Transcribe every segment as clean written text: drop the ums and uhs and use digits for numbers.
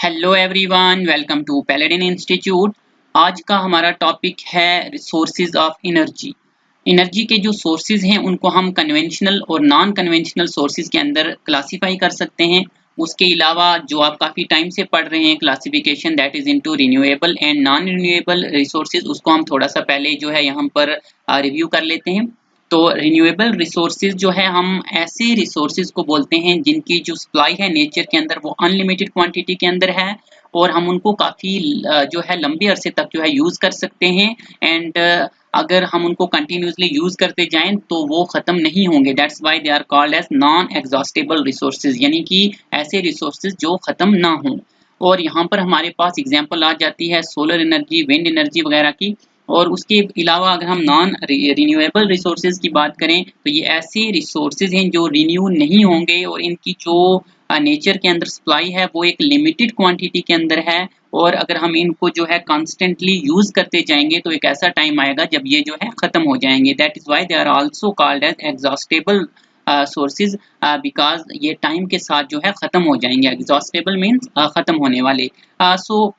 Hello everyone, welcome to Paladin institute. आज का हमारा टॉपिक है रिसोर्सेज ऑफ एनर्जी। एनर्जी के जो सोर्सेज हैं उनको हम कन्वेंशनल और नॉन कन्वेंशनल सोर्सेज के अंदर क्लासिफाई कर सकते हैं। उसके अलावा जो आप काफ़ी टाइम से पढ़ रहे हैं classification that is into renewable and non renewable resources, उसको हम थोड़ा सा पहले जो है यहाँ पर रिव्यू कर लेते हैं। तो रिन्यूएबल रिसोर्सेज जो है हम ऐसे रिसोर्सेज को बोलते हैं जिनकी जो सप्लाई है नेचर के अंदर वो अनलिमिटेड क्वांटिटी के अंदर है और हम उनको काफ़ी जो है लंबे अरसे तक जो है यूज़ कर सकते हैं। एंड अगर हम उनको कंटिन्यूसली यूज़ करते जाएं तो वो ख़त्म नहीं होंगे। That's why they are called as non exhaustible resources, यानी कि ऐसे रिसोर्सेज जो ख़त्म ना हों। और यहाँ पर हमारे पास एग्जांपल आ जाती है सोलर एनर्जी, विंड एनर्जी वगैरह की। और उसके अलावा अगर हम नॉन रिन्यूएबल रिसोर्सेज की बात करें तो ये ऐसे रिसोर्सेज हैं जो रिन्यू नहीं होंगे और इनकी जो नेचर के अंदर सप्लाई है वो एक लिमिटेड क्वांटिटी के अंदर है। और अगर हम इनको जो है कॉन्स्टेंटली यूज करते जाएंगे तो एक ऐसा टाइम आएगा जब ये जो है खत्म हो जाएंगे। That is why they are also called as exhaustible sources, because ये टाइम के साथ जो है खत्म हो जाएंगे। एग्जॉस्टेबल मीन्स खत्म होने वाले। सो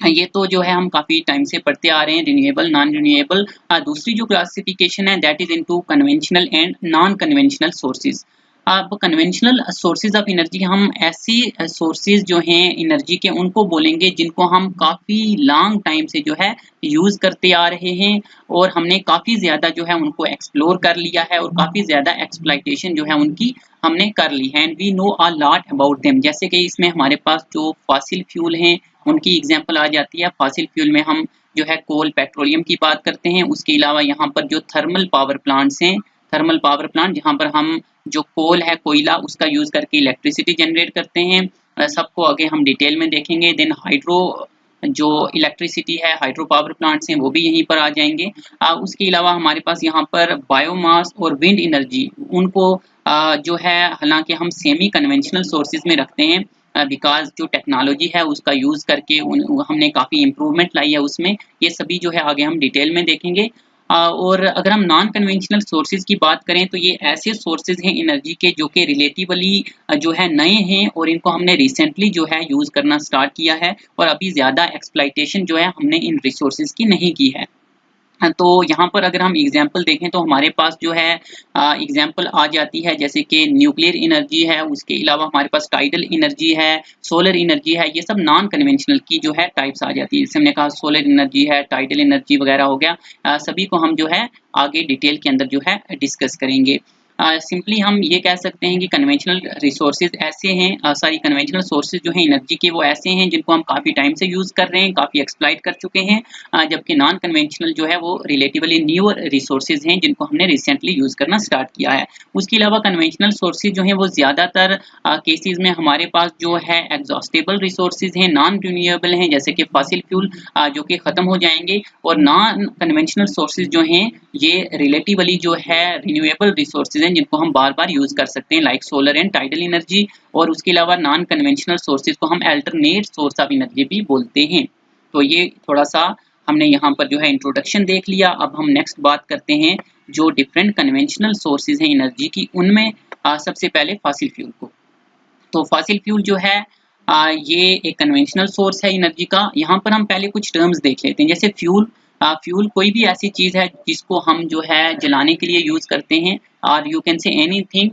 ये तो जो है हम काफ़ी टाइम से पढ़ते आ रहे हैं, रिन्यूएबल नॉन रिन्यूएबल। दूसरी जो क्लासिफिकेशन है that is into conventional and non conventional sources. अब कन्वेंशनल सोर्सेज ऑफ एनर्जी हम ऐसी सोर्सेज जो हैं एनर्जी के उनको बोलेंगे जिनको हम काफ़ी लॉन्ग टाइम से जो है यूज़ करते आ रहे हैं और हमने काफ़ी ज़्यादा जो है उनको एक्सप्लोर कर लिया है और काफ़ी ज़्यादा एक्सप्लाइटेशन जो है उनकी हमने कर ली है। And we know a lot about them. जैसे कि इसमें हमारे पास जो फॉसिल फ्यूल हैं उनकी एग्जाम्पल आ जाती है। फॉसिल फ्यूल में हम जो है कोल, पेट्रोलियम की बात करते हैं। उसके अलावा यहाँ पर जो थर्मल पावर प्लांट्स हैं, थर्मल पावर प्लांट जहाँ पर हम जो कोल है, कोयला, उसका यूज करके इलेक्ट्रिसिटी जनरेट करते हैं। सबको आगे हम डिटेल में देखेंगे। देन हाइड्रो जो इलेक्ट्रिसिटी है, हाइड्रो पावर प्लांट्स हैं वो भी यहीं पर आ जाएंगे। उसके अलावा हमारे पास यहाँ पर बायोमास और विंड एनर्जी, उनको जो है हालांकि हम सेमी कन्वेंशनल सोर्सेज में रखते हैं बिकॉज जो टेक्नोलॉजी है उसका यूज़ करके हमने काफ़ी इम्प्रूवमेंट लाई है उसमें। ये सभी जो है आगे हम डिटेल में देखेंगे। और अगर हम नॉन कन्वेंशनल सोर्सेज की बात करें तो ये ऐसे सोर्सेज हैं एनर्जी के जो कि रिलेटिवली जो है नए हैं और इनको हमने रिसेंटली जो है यूज़ करना स्टार्ट किया है और अभी ज़्यादा एक्सप्लाइटेशन जो है हमने इन रिसोर्सेज की नहीं की है। तो यहाँ पर अगर हम एग्जाम्पल देखें तो हमारे पास जो है एग्जाम्पल आ जाती है जैसे कि न्यूक्लियर एनर्जी है। उसके अलावा हमारे पास टाइडल एनर्जी है, सोलर एनर्जी है। ये सब नॉन कन्वेंशनल की जो है टाइप्स आ जाती है। जैसे हमने कहा सोलर एनर्जी है, टाइडल एनर्जी वगैरह हो गया। सभी को हम जो है आगे डिटेल के अंदर जो है डिस्कस करेंगे। सिंपली हम ये कह सकते हैं कि कन्वेंशनल रिसोर्सेज ऐसे हैं, सॉरी कन्वेंशनल सोर्सेज जो हैं एनर्जी के वो ऐसे हैं जिनको हम काफ़ी टाइम से यूज़ कर रहे हैं, काफ़ी एक्सप्लॉइट कर चुके हैं। जबकि नॉन कन्वेंशनल जो है वो रिलेटिवली न्यूअर रिसोर्सेज हैं जिनको हमने रिसेंटली यूज़ करना स्टार्ट किया है। उसके अलावा कन्वेंशनल सोर्सेज जो हैं वो ज़्यादातर केसेस में हमारे पास जो है एग्जॉस्टेबल रिसोर्सेज हैं, नॉन रिन्यूएबल हैं, जैसे कि फॉसिल फ्यूल जो कि ख़त्म हो जाएंगे। और नॉन कन्वेंशनल सोर्सेज जो हैं ये रिलेटिवली जो है रिन्यूएबल रिसोर्सेज हैं जिनको हम बार बार यूज़ कर सकते हैं, like solar and tidal energy. और उसके अलावा नॉन कन्वेंशनल सोर्सेज को हम अल्टरनेट सोर्स ऑफ एनर्जी भी बोलते हैं। तो ये थोड़ा सा हमने यहाँ पर जो है इंट्रोडक्शन देख लिया। अब हम नेक्स्ट बात करते हैं जो डिफरेंट कन्वेंशनल सोर्सेज हैं एनर्जी की, उनमें सबसे पहले फॉसिल फ्यूल को। तो फॉसिल फ्यूल जो है ये एक कन्वेंशनल सोर्स है एनर्जी का। यहाँ पर हम पहले कुछ टर्म्स देख लेते हैं। जैसे फ्यूल, फ्यूल कोई भी ऐसी चीज़ है जिसको हम जो है जलाने के लिए यूज़ करते हैं, और यू कैन से एनीथिंग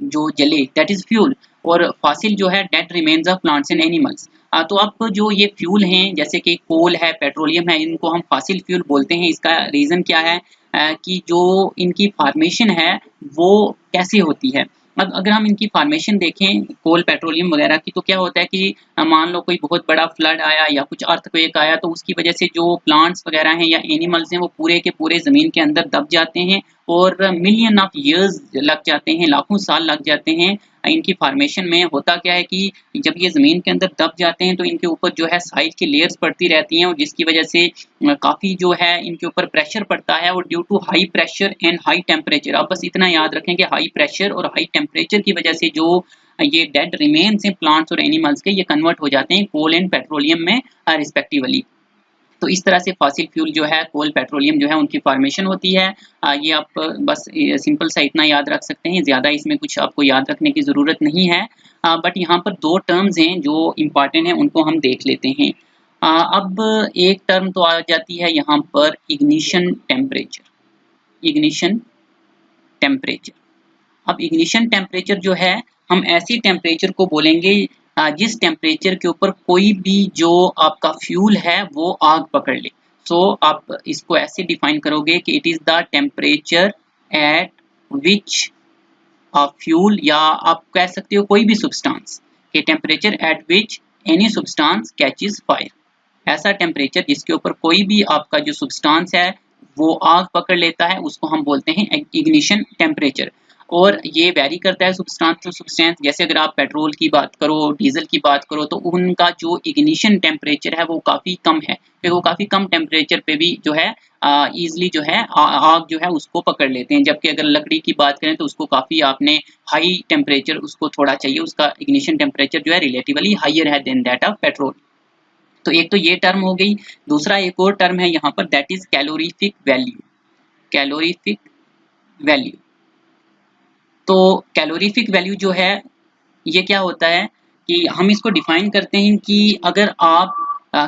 जो जले, दैट इज़ फ्यूल। और फॉसिल जो है dead remains of plants and animals. तो अब जो ये फ्यूल हैं जैसे कि कोल है, पेट्रोलियम है, इनको हम फॉसिल फ्यूल बोलते हैं। इसका रीज़न क्या है कि जो इनकी फॉर्मेशन है वो कैसे होती है। अब अगर हम इनकी फॉर्मेशन देखें कोल, पेट्रोलियम वगैरह की, तो क्या होता है कि मान लो कोई बहुत बड़ा फ्लड आया या कुछ अर्थक्वेक आया तो उसकी वजह से जो प्लांट्स वगैरह हैं या एनिमल्स हैं वो पूरे के पूरे ज़मीन के अंदर दब जाते हैं और मिलियन ऑफ ईयर्स लग जाते हैं, लाखों साल लग जाते हैं इनकी फॉर्मेशन में। होता क्या है कि जब ये ज़मीन के अंदर दब जाते हैं तो इनके ऊपर जो है साइज की लेयर्स पड़ती रहती हैं और जिसकी वजह से काफ़ी जो है इनके ऊपर प्रेशर पड़ता है। और due to high pressure and high temperature, आप बस इतना याद रखें कि हाई प्रेशर और हाई टेम्परेचर की वजह से जो ये डेड रिमेन्स हैं प्लांट्स और एनिमल्स के, ये कन्वर्ट हो जाते हैं कोल एंड पेट्रोलियम में रिस्पेक्टिवली। तो इस तरह से फॉसिल फ्यूल जो है, कोल, पेट्रोलियम जो है, उनकी फॉर्मेशन होती है। ये आप बस सिंपल सा इतना याद रख सकते हैं, ज़्यादा इसमें कुछ आपको याद रखने की ज़रूरत नहीं है। बट यहाँ पर 2 टर्म्स हैं जो इम्पॉर्टेंट हैं, उनको हम देख लेते हैं। अब एक टर्म तो आ जाती है यहाँ पर इग्निशन टेम्परेचर। Ignition temperature. अब इग्निशन टेम्परेचर जो है, हम ऐसी टेम्परेचर को बोलेंगे जिस टेम्परेचर के ऊपर कोई भी जो आपका फ्यूल है वो आग पकड़ ले। सो आप इसको ऐसे डिफाइन करोगे कि it is the temperature at which fuel, या आप कह सकते हो कोई भी सब्सटेंस के temperature at which any substance catches fire. ऐसा टेम्परेचर जिसके ऊपर कोई भी आपका जो सब्सटेंस है वो आग पकड़ लेता है, उसको हम बोलते हैं इग्निशन टेम्परेचर। और ये वेरी करता है सब्सटेंस टू सब्सटेंस। जैसे अगर आप पेट्रोल की बात करो, डीजल की बात करो, तो उनका जो इग्निशन टेम्परेचर है वो काफ़ी कम है, फिर वो काफ़ी कम टेम्परेचर पे भी जो है ईजिली जो है आग जो है उसको पकड़ लेते हैं। जबकि अगर लकड़ी की बात करें तो उसको काफ़ी आपने हाई टेम्परेचर उसको थोड़ा चाहिए, उसका इग्निशन टेम्परेचर जो है रिलेटिवली हाइयर है देन दैट ऑफ पेट्रोल। तो एक तो ये टर्म हो गई। दूसरा एक और टर्म है यहाँ पर, that is calorific value. Calorific value. तो कैलोरीफिक वैल्यू जो है ये क्या होता है कि हम इसको डिफाइन करते हैं कि अगर आप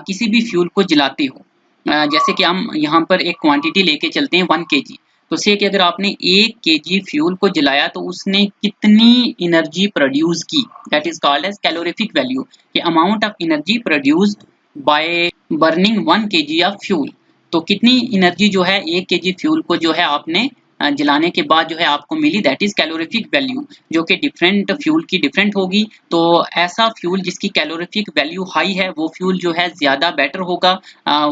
किसी भी फ्यूल को जलाते हो, जैसे कि हम यहाँ पर एक क्वांटिटी लेके चलते हैं 1 kg। तो से कि अगर आपने 1 kg फ्यूल को जलाया तो उसने कितनी एनर्जी प्रोड्यूस की, that is called as calorific value, कि amount of energy produced by burning 1 kg of fuel. तो कितनी एनर्जी जो है 1 kg फ्यूल को जो है आपने जलाने के बाद जो है आपको मिली, दैट इज कैलोरीफिक वैल्यू, जो कि डिफरेंट फ्यूल की डिफरेंट होगी। तो ऐसा फ्यूल जिसकी कैलोरीफिक वैल्यू हाई है वो फ्यूल जो है ज़्यादा बेटर होगा,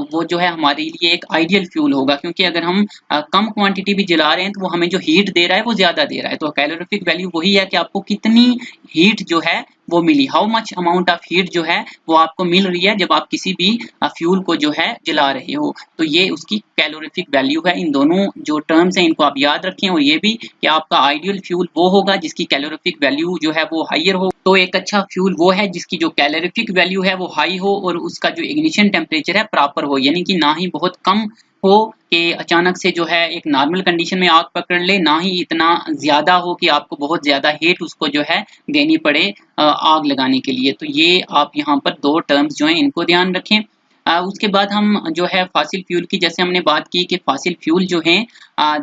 वो जो है हमारे लिए एक आइडियल फ्यूल होगा। क्योंकि अगर हम कम क्वांटिटी भी जला रहे हैं तो वो हमें जो हीट दे रहा है वो ज़्यादा दे रहा है। तो कैलोरीफिक वैल्यू वही है कि आपको कितनी हीट जो है वो मिली, how much amount of heat जो है वो आपको मिल रही है जब आप किसी भी फ्यूल को जो है जला रहे हो। तो ये उसकी कैलोरीफिक वैल्यू है। इन दोनों जो टर्म्स हैं इनको आप याद रखें, और ये भी कि आपका आइडियल फ्यूल वो होगा जिसकी कैलोरीफिक वैल्यू जो है वो हाइयर हो। तो एक अच्छा फ्यूल वो है जिसकी जो कैलोरीफिक वैल्यू है वो हाई हो और उसका जो इग्निशन टेम्परेचर है प्रॉपर हो, यानी कि ना ही बहुत कम हो कि अचानक से जो है एक नॉर्मल कंडीशन में आग पकड़ ले, ना ही इतना ज्यादा हो कि आपको बहुत ज्यादा हीट उसको जो है देनी पड़े आग लगाने के लिए। तो ये आप यहाँ पर 2 टर्म्स जो हैं इनको ध्यान रखें। उसके बाद हम जो है फॉसिल फ्यूल की, जैसे हमने बात की कि फॉसिल फ्यूल जो हैं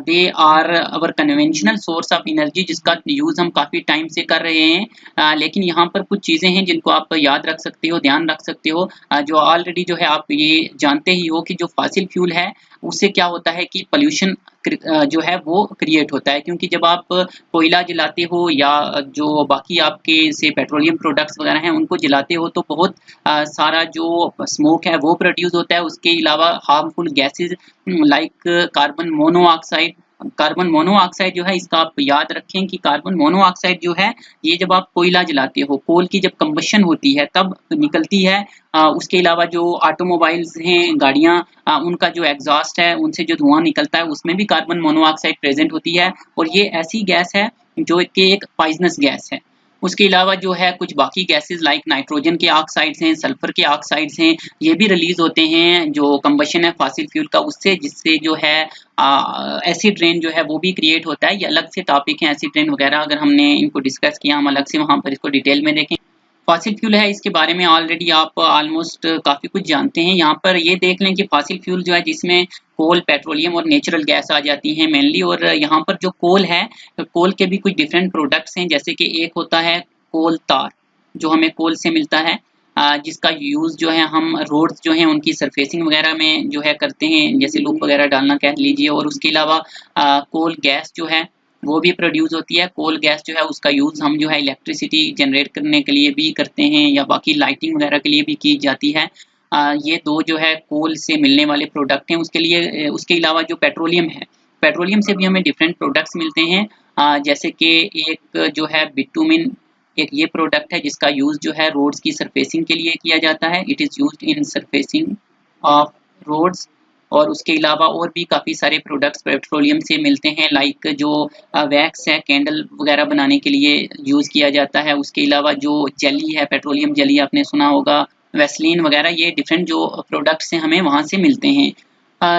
they are our conventional source of energy, जिसका यूज़ हम काफ़ी टाइम से कर रहे हैं। लेकिन यहाँ पर कुछ चीज़ें हैं जिनको आप याद रख सकते हो, ध्यान रख सकते हो। जो ऑलरेडी जो है आप ये जानते ही हो कि जो फॉसिल फ्यूल है उससे क्या होता है कि पॉल्यूशन जो है वो क्रिएट होता है। क्योंकि जब आप कोयला जलाते हो या जो बाकी आपके से पेट्रोलियम प्रोडक्ट्स वगैरह हैं उनको जलाते हो तो बहुत सारा जो स्मोक है वो प्रोड्यूस होता है। उसके अलावा harmful gases like carbon monoxide. Carbon monoxide जो है इसका आप याद रखें कि कार्बन मोनोऑक्साइड जो है ये जब आप कोयला जलाते हो, कोल की जब कंबशन होती है तब निकलती है। उसके अलावा जो ऑटोमोबाइल्स हैं, गाड़ियां, उनका जो एग्जॉस्ट है उनसे जो धुआं निकलता है उसमें भी कार्बन मोनोऑक्साइड प्रेजेंट होती है, और ये ऐसी गैस है जो कि एक पॉइजनस गैस है। उसके अलावा जो है कुछ बाकी गैसेस लाइक नाइट्रोजन के ऑक्साइड्स हैं, सल्फर के ऑक्साइड्स हैं, ये भी रिलीज होते हैं जो कंबशन है फॉसिल फ्यूल का उससे, जिससे जो है एसिड रेन जो है वो भी क्रिएट होता है। ये अलग से टॉपिक है एसिड रेन वगैरह, अगर हमने इनको डिस्कस किया हम अलग से वहाँ पर इसको डिटेल में देखें। फॉसिल फ्यूल है इसके बारे में ऑलरेडी आप ऑलमोस्ट काफ़ी कुछ जानते हैं। यहाँ पर ये देख लें कि फॉसिल फ्यूल जो है जिसमें कोल, पेट्रोलियम और नेचुरल गैस आ जाती हैं मेनली। और यहाँ पर जो कोल है, तो कोल के भी कुछ डिफरेंट प्रोडक्ट्स हैं, जैसे कि एक होता है कोल तार जो हमें कोल से मिलता है, जिसका यूज़ जो है हम रोड्स जो हैं उनकी सरफेसिंग वगैरह में जो है करते हैं, जैसे लूप वगैरह डालना कह लीजिए। और उसके अलावा कोल गैस जो है वो भी प्रोड्यूस होती है। कोल गैस जो है उसका यूज़ हम जो है इलेक्ट्रिसिटी जनरेट करने के लिए भी करते हैं या बाकी लाइटिंग वगैरह के लिए भी की जाती है। ये 2 जो है कोल से मिलने वाले प्रोडक्ट हैं। उसके लिए उसके अलावा जो पेट्रोलियम है, पेट्रोलियम से भी हमें डिफरेंट प्रोडक्ट्स मिलते हैं, जैसे कि एक जो है बिटुमिन, एक ये प्रोडक्ट है जिसका यूज़ जो है रोड्स की सरफेसिंग के लिए किया जाता है। It is used in surfacing of roads. और उसके अलावा और भी काफ़ी सारे प्रोडक्ट्स पेट्रोलियम से मिलते हैं, लाइक जो वैक्स है कैंडल वगैरह बनाने के लिए यूज़ किया जाता है। उसके अलावा जो जेली है, पेट्रोलियम जेली आपने सुना होगा, वैसलीन वगैरह, ये डिफरेंट जो प्रोडक्ट्स हैं हमें वहाँ से मिलते हैं।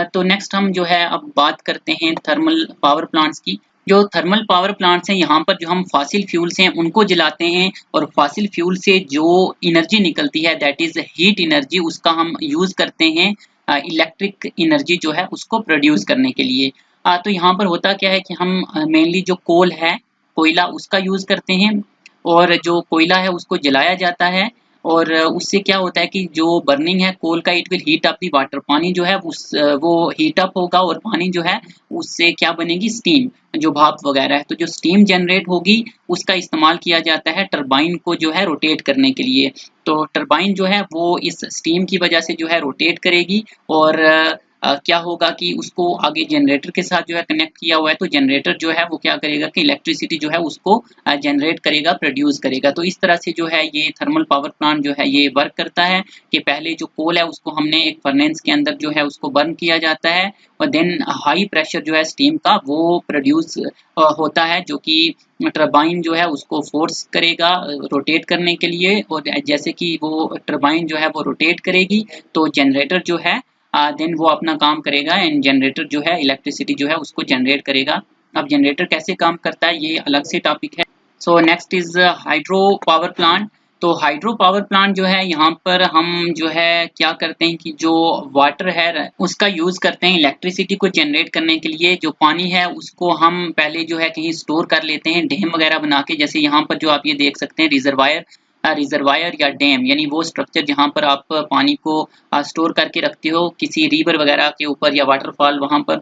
तो नेक्स्ट हम जो है अब बात करते हैं थर्मल पावर प्लांट्स की। जो थर्मल पावर प्लांट्स हैं, यहाँ पर जो हम फॉसिल फ्यूल्स हैं उनको जलाते हैं, और फॉसिल फ्यूल से जो एनर्जी निकलती है दैट इज हीट एनर्जी, उसका हम यूज करते हैं इलेक्ट्रिक एनर्जी जो है उसको प्रोड्यूस करने के लिए। तो यहाँ पर होता क्या है कि हम मेनली जो कोल है, कोयला, उसका यूज करते हैं, और जो कोयला है उसको जलाया जाता है, और उससे क्या होता है कि जो बर्निंग है कोल का, it will heat up the water, पानी जो है वो हीट अप होगा, और पानी जो है उससे क्या बनेगी, स्टीम, जो भाप वगैरह है। तो जो स्टीम जनरेट होगी उसका इस्तेमाल किया जाता है टरबाइन को जो है रोटेट करने के लिए। तो टरबाइन जो है वो इस स्टीम की वजह से जो है रोटेट करेगी, और क्या होगा कि उसको आगे जनरेटर के साथ जो है कनेक्ट किया हुआ है, तो जनरेटर जो है वो क्या करेगा कि इलेक्ट्रिसिटी जो है उसको जनरेट करेगा, प्रोड्यूस करेगा। तो इस तरह से जो है ये थर्मल पावर प्लांट जो है ये वर्क करता है कि पहले जो कोल है उसको हमने एक फर्नेस के अंदर जो है उसको बर्न किया जाता है, और देन हाई प्रेशर जो है स्टीम का वो प्रोड्यूस होता है, जो कि टरबाइन जो है उसको फोर्स करेगा रोटेट करने के लिए, और जैसे कि वो टरबाइन जो है वो रोटेट करेगी तो जनरेटर जो है देन वो अपना काम करेगा, एंड जनरेटर जो है इलेक्ट्रिसिटी जो है उसको जनरेट करेगा। अब जनरेटर कैसे काम करता है ये अलग से टॉपिक है। So next is hydro power plant. तो हाइड्रो पावर प्लांट जो है यहाँ पर हम जो है क्या करते हैं कि जो वाटर है उसका यूज करते हैं इलेक्ट्रिसिटी को जनरेट करने के लिए। जो पानी है उसको हम पहले जो है कहीं स्टोर कर लेते हैं डैम वगैरह बना के, जैसे यहाँ पर जो आप ये देख सकते हैं रिजर्वायर या डैम, यानी वो स्ट्रक्चर जहाँ पर आप पानी को स्टोर करके रखते हो किसी रिवर वगैरह के ऊपर या वाटरफॉल, वहां पर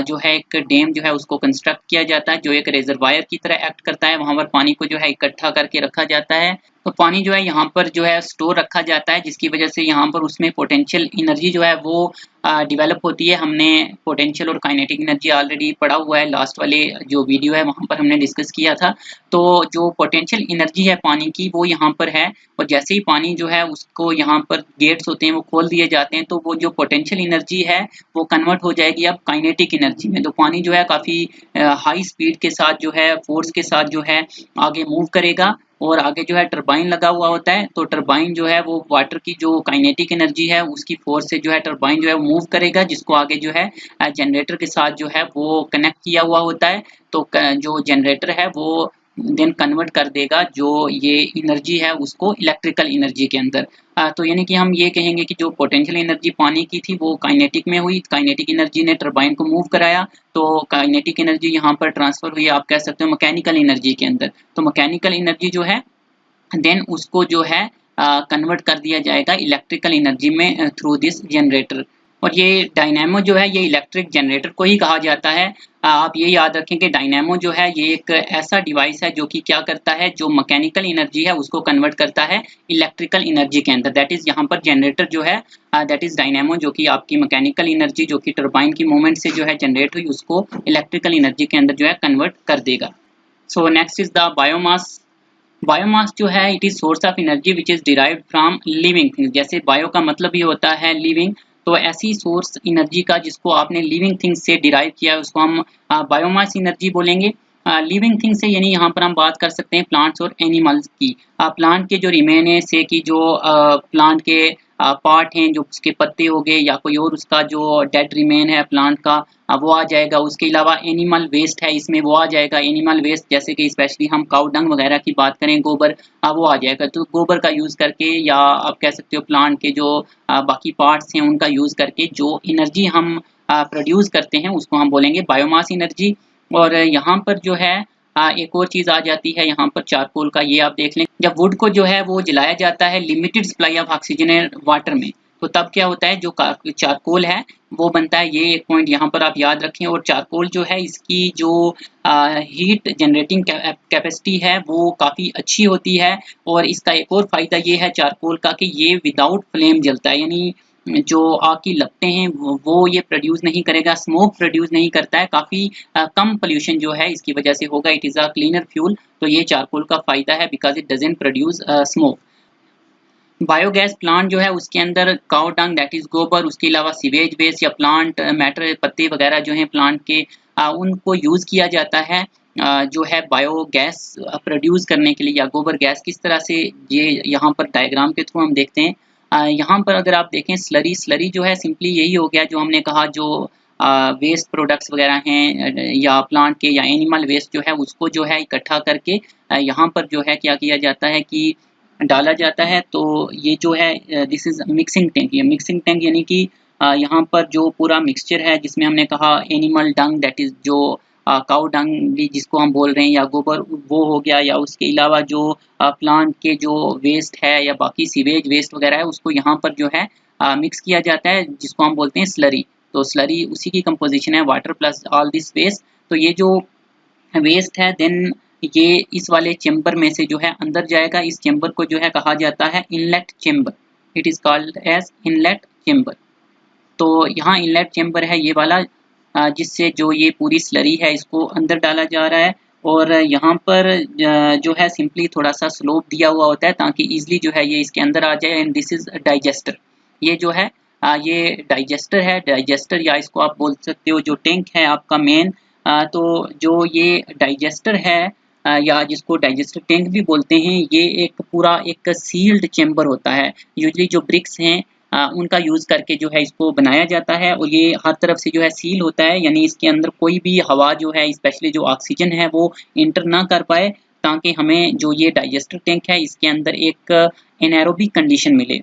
जो है एक डैम जो है उसको कंस्ट्रक्ट किया जाता है जो एक रिजर्वायर की तरह एक्ट करता है। वहां पर पानी को जो है इकट्ठा करके रखा जाता है, तो पानी जो है यहाँ पर जो है स्टोर रखा जाता है, जिसकी वजह से यहाँ पर उसमें पोटेंशियल एनर्जी जो है वो डेवलप होती है। हमने पोटेंशियल और काइनेटिक एनर्जी ऑलरेडी पढ़ा हुआ है, लास्ट वाले जो वीडियो है वहां पर हमने डिस्कस किया था। तो जो पोटेंशियल एनर्जी है पानी की वो यहाँ पर है, और जैसे ही पानी जो है उसको यहाँ पर गेट्स होते हैं वो खोल दिए जाते हैं, तो वो जो पोटेंशियल एनर्जी है वो कन्वर्ट हो जाएगी अब काइनेटिक एनर्जी में। तो पानी जो है काफी हाई स्पीड के साथ जो है फोर्स के साथ जो है आगे मूव करेगा, और आगे जो है टरबाइन लगा हुआ होता है, तो टरबाइन जो है वो वाटर की जो काइनेटिक एनर्जी है उसकी फोर्स से जो है टरबाइन जो है मूव करेगा, जिसको आगे जो है जनरेटर के साथ जो है वो कनेक्ट किया हुआ होता है। तो जो जनरेटर है वो देन कन्वर्ट कर देगा जो ये एनर्जी है उसको इलेक्ट्रिकल एनर्जी के अंदर। तो यानी कि हम ये कहेंगे कि जो पोटेंशियल एनर्जी पानी की थी वो काइनेटिक में हुई, काइनेटिक एनर्जी ने टरबाइन को मूव कराया, तो काइनेटिक एनर्जी यहाँ पर ट्रांसफर हुई, आप कह सकते हो मैकेनिकल एनर्जी के अंदर। तो मैकेनिकल एनर्जी जो है देन उसको जो है कन्वर्ट कर दिया जाएगा इलेक्ट्रिकल एनर्जी में थ्रू दिस जनरेटर। और ये डायनेमो जो है ये इलेक्ट्रिक जनरेटर को ही कहा जाता है। आप ये याद रखें कि डायनेमो जो है ये एक ऐसा डिवाइस है जो कि क्या करता है, जो मैकेनिकल एनर्जी है उसको कन्वर्ट करता है इलेक्ट्रिकल एनर्जी के अंदर। दैट इज यहाँ पर जनरेटर जो है दैट इज डायनेमो, जो कि आपकी मैकेनिकल एनर्जी जो कि टरबाइन की मूवमेंट से जो है जनरेट हुई उसको इलेक्ट्रिकल एनर्जी के अंदर जो है कन्वर्ट कर देगा। So next is the biomass. Biomass जो है it is source of energy which is derived from living things. जैसे बायो का मतलब ही होता है लिविंग, तो ऐसी सोर्स एनर्जी का जिसको आपने लिविंग थिंग्स से डिराइव किया है उसको हम बायोमास एनर्जी बोलेंगे। लिविंग थिंग्स से यानी यहाँ पर हम बात कर सकते हैं प्लांट्स और एनिमल्स की। प्लांट के जो रिमेन है से कि जो प्लांट के पार्ट हैं, जो उसके पत्ते हो गए या कोई और उसका जो डेड रिमेन है प्लांट का वो आ जाएगा। उसके अलावा एनिमल वेस्ट है इसमें वो आ जाएगा। एनिमल वेस्ट जैसे कि स्पेशली हम काउ डंग वगैरह की बात करें, गोबर वो आ जाएगा। तो गोबर का यूज करके या आप कह सकते हो प्लांट के जो बाकी पार्ट्स हैं उनका यूज करके जो एनर्जी हम प्रोड्यूस करते हैं उसको हम बोलेंगे बायोमास एनर्जी। और यहाँ पर जो है एक और चीज आ जाती है यहाँ पर चारकोल का, ये आप देख लें। जब वुड को जो है वो जलाया जाता है limited supply of oxygen water में, तो तब क्या होता है जो चारकोल है वो बनता है। ये एक पॉइंट यहाँ पर आप याद रखें। और चारकोल जो है इसकी जो हीट जनरेटिंग कैपेसिटी है वो काफ़ी अच्छी होती है। और इसका एक और फायदा ये है चारकोल का कि ये विदाउट फ्लेम जलता है, यानी जो आग की लपटें हैं वो ये प्रोड्यूस नहीं करेगा, स्मोक प्रोड्यूस नहीं करता है। काफ़ी कम पोल्यूशन जो है इसकी वजह से होगा। It is a cleaner fuel, तो ये चारकोल का फायदा है because it doesn't produce smoke. Biogas plant जो है उसके अंदर काउ डंग दैट इज गोबर, उसके अलावा सीवेज वेस्ट या प्लांट मैटर पत्ते वगैरह जो हैं प्लांट के उनको यूज किया जाता है जो है बायोगैस प्रोड्यूस करने के लिए या गोबर गैस। किस तरह से ये यहाँ पर डायग्राम के थ्रू हम देखते हैं। यहाँ पर अगर आप देखें स्लरी जो है सिंपली यही हो गया जो हमने कहा, जो वेस्ट प्रोडक्ट्स वगैरह हैं या प्लांट के या एनिमल वेस्ट जो है उसको जो है इकट्ठा करके यहाँ पर जो है क्या किया जाता है कि डाला जाता है। तो ये जो है दिस इज मिक्सिंग टैंक। ये मिक्सिंग टैंक यानी कि यहाँ पर जो पूरा मिक्सचर है जिसमें हमने कहा एनिमल डंग, दैट इज जो काउ डंग भी जिसको हम बोल रहे हैं, या गोबर वो हो गया, या उसके अलावा जो प्लांट के जो वेस्ट है या बाकी सीवेज वेस्ट वगैरह है उसको यहाँ पर जो है मिक्स किया जाता है, जिसको हम बोलते हैं स्लरी। तो स्लरी उसी की कंपोजिशन है, water plus all this waste. तो ये जो वेस्ट है देन ये इस वाले चेम्बर में से जो है अंदर जाएगा। इस चेम्बर को जो है कहा जाता है inlet chamber, it is called as inlet chamber. तो यहाँ इनलेट चेम्बर है ये वाला, जिससे जो ये पूरी स्लरी है इसको अंदर डाला जा रहा है। और यहाँ पर जो है सिंपली थोड़ा सा स्लोप दिया हुआ होता है ताकि इजीली जो है ये इसके अंदर आ जाए। And this is digester. ये जो है ये डाइजेस्टर है, डाइजेस्टर या इसको आप बोल सकते हो जो टैंक है आपका मेन। तो जो ये डाइजेस्टर है या जिसको डाइजेस्टर टैंक भी बोलते हैं, ये एक पूरा एक सील्ड चेम्बर होता है। यूजली जो ब्रिक्स हैं उनका यूज करके जो है इसको बनाया जाता है, और ये हर तरफ से जो है सील होता है, यानी इसके अंदर कोई भी हवा जो है स्पेशली जो ऑक्सीजन है वो इंटर ना कर पाए, ताकि हमें जो ये डाइजेस्टर टैंक है इसके अंदर एक एनारोबिक कंडीशन मिले।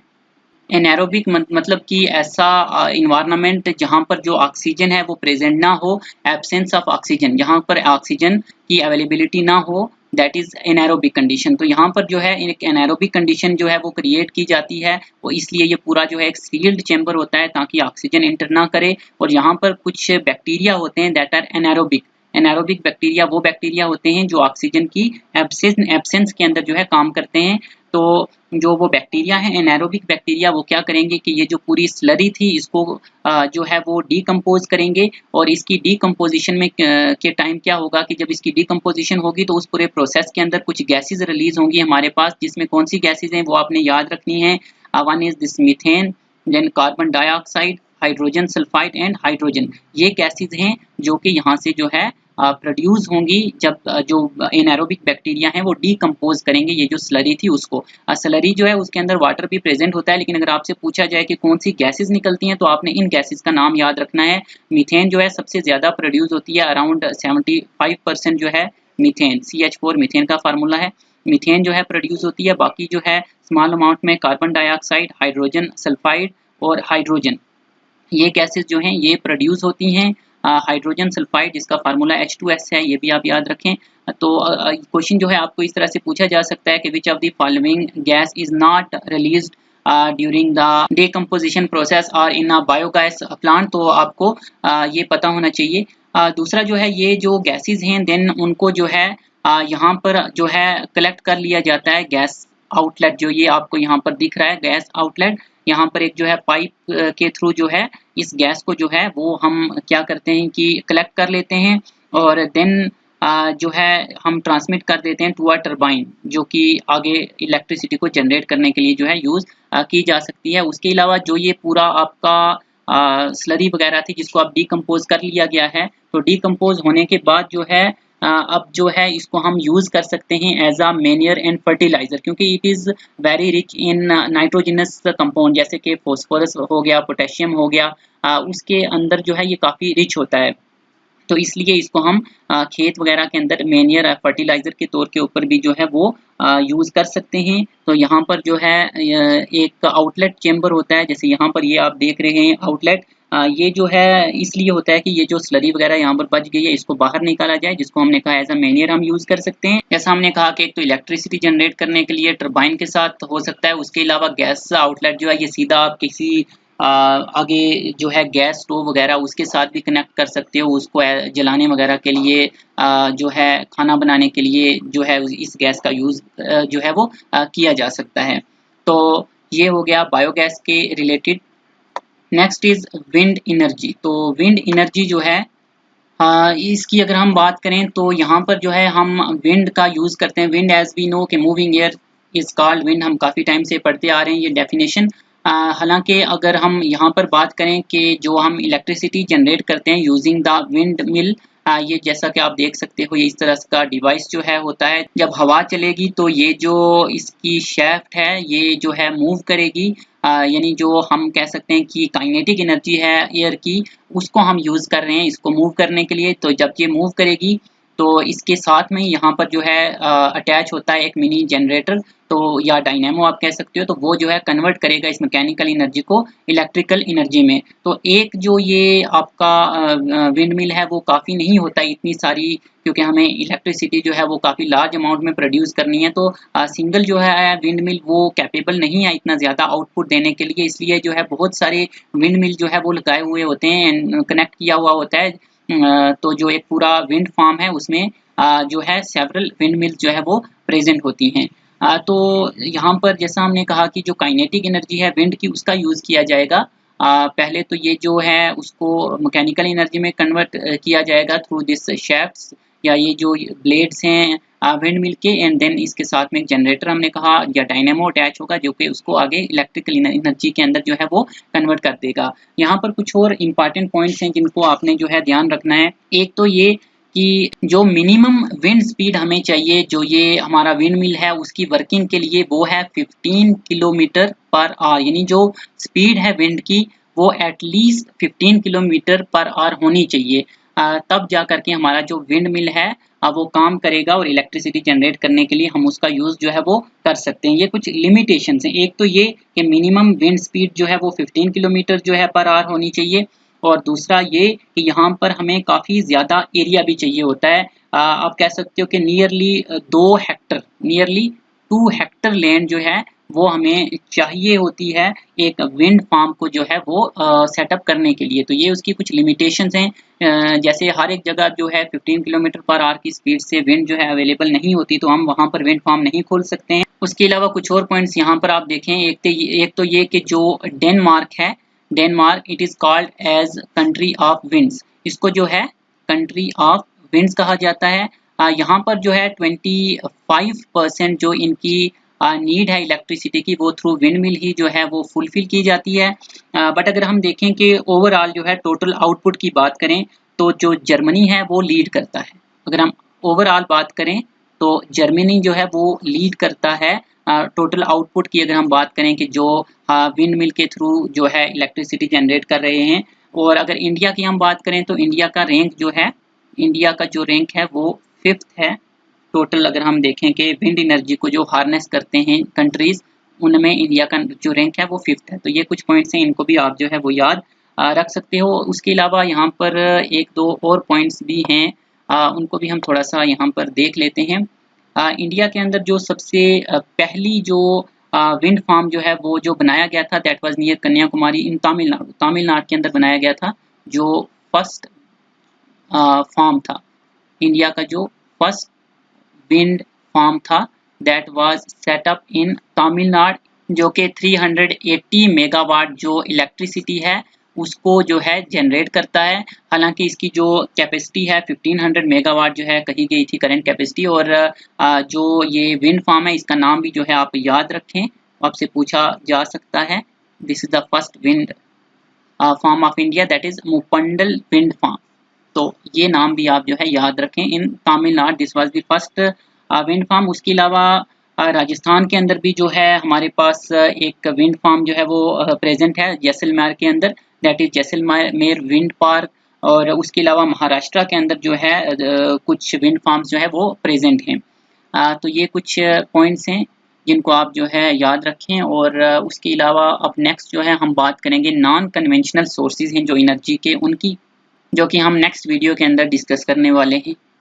एनारोबिक मतलब कि ऐसा इन्वायरमेंट जहाँ पर जो ऑक्सीजन है वो प्रेजेंट ना हो, एब्सेंस ऑफ ऑक्सीजन, जहाँ पर ऑक्सीजन की अवेलेबिलिटी ना हो, दैट इज एनारोबिक कंडीशन। तो यहाँ पर जो है एक एनारोबिक कंडीशन जो है वो क्रिएट की जाती है, वो इसलिए ये पूरा जो है एक सील्ड चेम्बर होता है ताकि ऑक्सीजन इंटर ना करे। और यहाँ पर कुछ बैक्टीरिया होते हैं that are anaerobic. Anaerobic bacteria वो बैक्टीरिया होते हैं जो ऑक्सीजन की एब्सेंस के अंदर जो है काम करते हैं। तो जो वो बैक्टीरिया है एनारोबिक बैक्टीरिया, वो क्या करेंगे कि ये जो पूरी स्लरी थी इसको जो है वो डीकम्पोज करेंगे। और इसकी डीकम्पोजिशन में के टाइम क्या होगा कि जब इसकी डीकम्पोजिशन होगी तो उस पूरे प्रोसेस के अंदर कुछ गैसेज रिलीज होंगी हमारे पास, जिसमें कौन सी गैसेज हैं वो आपने याद रखनी है। One is this methane, then carbon dioxide, hydrogen sulphide and hydrogen. ये गैसेज हैं जो कि यहाँ से जो है प्रोड्यूस होंगी जब जो एनारोबिक बैक्टीरिया हैं वो डीकम्पोज करेंगे ये जो स्लरी थी उसको। स्लरी जो है उसके अंदर वाटर भी प्रेजेंट होता है, लेकिन अगर आपसे पूछा जाए कि कौन सी गैसेज निकलती हैं तो आपने इन गैसेज का नाम याद रखना है। मीथेन जो है सबसे ज्यादा प्रोड्यूस होती है, अराउंड 75% जो है मीथेन, CH4 मीथेन का फार्मूला है। मीथेन जो है प्रोड्यूस होती है। बाकी जो है स्मॉल अमाउंट में कार्बन डाइऑक्साइड, हाइड्रोजन सल्फाइड और हाइड्रोजन, ये गैसेस जो हैं ये प्रोड्यूस होती हैं। हाइड्रोजन सल्फाइड जिसका फार्मूला H2S है, ये भी आप याद रखें। तो क्वेश्चन जो है आपको इस तरह से पूछा जा सकता है कि which of the following gas is not released during the decomposition process और इन अ बायोगैस प्लांट। तो आपको ये पता होना चाहिए। दूसरा जो है ये जो गैसेस हैं देन उनको जो है यहाँ पर जो है कलेक्ट कर लिया जाता है गैस आउटलेट, जो ये आपको यहाँ पर दिख रहा है गैस आउटलेट। यहाँ पर एक जो है पाइप के थ्रू जो है इस गैस को जो है वो हम क्या करते हैं कि कलेक्ट कर लेते हैं, और देन जो है हम ट्रांसमिट कर देते हैं टू अ टरबाइन, जो कि आगे इलेक्ट्रिसिटी को जनरेट करने के लिए जो है यूज की जा सकती है। उसके अलावा जो ये पूरा आपका स्लरी वगैरह थी जिसको आप डीकम्पोज कर लिया गया है, तो डीकम्पोज होने के बाद जो है अब जो है इसको हम यूज कर सकते हैं as a manure and fertiliser, क्योंकि it is very rich in nitrogenous compound, जैसे कि फॉस्फोरस हो गया, पोटेशियम हो गया, उसके अंदर जो है ये काफी रिच होता है। तो इसलिए इसको हम खेत वगैरह के अंदर मैन्योर फर्टिलाइजर के तौर के ऊपर भी जो है वो यूज कर सकते हैं। तो यहाँ पर जो है एक आउटलेट चेम्बर होता है, जैसे यहाँ पर ये आप देख रहे हैं आउटलेट। ये जो है इसलिए होता है कि ये जो स्लरी वगैरह यहाँ पर बच गई है इसको बाहर निकाला जाए, जिसको हमने कहा एज अ मैन्योर हम यूज कर सकते हैं। जैसा हमने कहा कि एक तो इलेक्ट्रिसिटी जनरेट करने के लिए टरबाइन के साथ हो सकता है, उसके अलावा गैस आउटलेट जो है ये सीधा आप किसी आगे जो है गैस स्टोव वगैरह उसके साथ भी कनेक्ट कर सकते हो, उसको जलाने वगैरह के लिए जो है खाना बनाने के लिए जो है इस गैस का यूज जो है वो किया जा सकता है। तो ये हो गया बायोगैस के related. Next is wind energy. तो विंड एनर्जी जो है इसकी अगर हम बात करें तो यहाँ पर जो है हम विंड का यूज करते हैं। विंड एज वी नो कि moving air is called wind, हम काफी टाइम से पढ़ते आ रहे हैं ये डेफिनेशन। हालांकि अगर हम यहाँ पर बात करें कि जो हम इलेक्ट्रिसिटी जनरेट करते हैं यूजिंग द विंड मिल, ये जैसा कि आप देख सकते हो, ये इस तरह का डिवाइस जो है होता है। जब हवा चलेगी तो ये जो इसकी शाफ्ट है ये जो है मूव करेगी, यानी जो हम कह सकते हैं कि काइनेटिक एनर्जी है एयर की, उसको हम यूज़ कर रहे हैं इसको मूव करने के लिए। तो जब ये मूव करेगी तो इसके साथ में यहाँ पर जो है अटैच होता है एक मिनी जनरेटर, तो या डायनेमो आप कह सकते हो। तो वो जो है कन्वर्ट करेगा इस मैकेनिकल एनर्जी को इलेक्ट्रिकल एनर्जी में। तो एक जो ये आपका विंड मिल है वो काफ़ी नहीं होता इतनी सारी, क्योंकि हमें इलेक्ट्रिसिटी जो है वो काफ़ी लार्ज अमाउंट में प्रोड्यूस करनी है। तो सिंगल जो है विंड मिल वो कैपेबल नहीं है इतना ज़्यादा आउटपुट देने के लिए, इसलिए जो है बहुत सारे विंड मिल जो है वो लगाए हुए होते हैं, कनेक्ट किया हुआ होता है। तो जो एक पूरा विंड फार्म है उसमें जो है सेवरल विंड मिल्स जो है वो प्रेजेंट होती हैं। तो यहाँ पर जैसा हमने कहा कि जो काइनेटिक एनर्जी है विंड की उसका यूज़ किया जाएगा। पहले तो ये जो है उसको मैकेनिकल एनर्जी में कन्वर्ट किया जाएगा थ्रू दिस शैफ्ट्स, या ये जो ब्लेड्स हैं विंड मिल के, एंड देन इसके साथ में एक जनरेटर हमने कहा या डायनेमो अटैच होगा जो कि उसको आगे इलेक्ट्रिकल एनर्जी के अंदर जो है वो कन्वर्ट कर देगा। यहाँ पर कुछ और इम्पॉर्टेंट पॉइंट्स हैं जिनको आपने जो है ध्यान रखना है। एक तो ये कि जो मिनिमम विंड स्पीड हमें चाहिए, जो ये हमारा विंड मिल है उसकी वर्किंग के लिए, वो है 15 किलोमीटर पर आवर, यानी जो स्पीड है विंड की वो एटलीस्ट 15 किलोमीटर पर आवर होनी चाहिए। तब जा करके हमारा जो विंड मिल है वो काम करेगा और इलेक्ट्रिसिटी जनरेट करने के लिए हम उसका यूज़ जो है वो कर सकते हैं। ये कुछ लिमिटेशंस हैं। एक तो ये कि मिनिमम विंड स्पीड जो है वो 15 किलोमीटर जो है पर आवर होनी चाहिए, और दूसरा ये कि यहाँ पर हमें काफ़ी ज़्यादा एरिया भी चाहिए होता है। आप कह सकते हो कि नियरली 2 हेक्टर लैंड जो है वो हमें चाहिए होती है एक विंड फार्म को जो है वो सेटअप करने के लिए। तो ये उसकी कुछ लिमिटेशंस हैं। जैसे हर एक जगह जो है 15 किलोमीटर पर आवर की स्पीड से विंड जो है अवेलेबल नहीं होती, तो हम वहाँ पर विंड फार्म नहीं खोल सकते हैं। उसके अलावा कुछ और पॉइंट्स यहाँ पर आप देखें। एक तो ये कि जो डेनमार्क है, Denmark it is called as country of winds, इसको जो है कंट्री ऑफ विंड्स कहा जाता है। यहाँ पर जो है 25% जो इनकी नीड है इलेक्ट्रिसिटी की वो थ्रू विंड मिल ही जो है वो फुलफिल की जाती है। बट अगर हम देखें कि ओवरऑल जो है टोटल आउटपुट की बात करें तो जो जर्मनी है वो लीड करता है। अगर हम ओवरऑल बात करें तो जर्मनी जो है वो लीड करता है टोटल आउटपुट की। अगर हम बात करें कि जो विंड मिल के थ्रू जो है इलेक्ट्रिसिटी जनरेट कर रहे हैं। और अगर इंडिया की हम बात करें तो इंडिया का रैंक जो है, इंडिया का जो रैंक है वो 5th है टोटल। अगर हम देखें कि विंड एनर्जी को जो हार्नेस करते हैं कंट्रीज, उनमें इंडिया का जो रैंक है वो 5th है। तो ये कुछ पॉइंट्स हैं, इनको भी आप जो है वो याद रख सकते हो। उसके अलावा यहाँ पर एक दो और पॉइंट्स भी हैं, उनको भी हम थोड़ा सा यहाँ पर देख लेते हैं। इंडिया के अंदर जो सबसे पहली जो विंड फार्म जो है वो जो बनाया गया था दैट वाज नियर कन्याकुमारी इन तमिलनाडु के अंदर बनाया गया था। जो फर्स्ट फार्म था, इंडिया का जो फर्स्ट विंड फार्म था that was set up in Tamil Nadu, जो कि 380 मेगावाट जो इलेक्ट्रिसिटी है उसको जो है जनरेट करता है। हालांकि इसकी जो कैपेसिटी है 1500 मेगावाट जो है कही गई थी करंट कैपेसिटी। और जो ये विंड फार्म है इसका नाम भी जो है आप याद रखें, आपसे पूछा जा सकता है। This is the first wind farm of India that is Muppandal wind farm. तो ये नाम भी आप जो है याद रखें in Tamil Nadu, this was the first wind farm. उसके अलावा राजस्थान के अंदर भी जो है हमारे पास एक विंड फार्म जो है वो प्रेजेंट है जैसलमेर के अंदर, that is Jaisalmer wind park. और उसके अलावा महाराष्ट्र के अंदर जो है कुछ विंड फार्म्स जो है वो प्रेजेंट हैं। तो ये कुछ पॉइंट्स हैं जिनको आप जो है याद रखें। और उसके अलावा अब नेक्स्ट जो है हम बात करेंगे नॉन कन्वेंशनल सोर्सेज हैं जो एनर्जी के, उनकी, जो कि हम नेक्स्ट वीडियो के अंदर डिस्कस करने वाले हैं।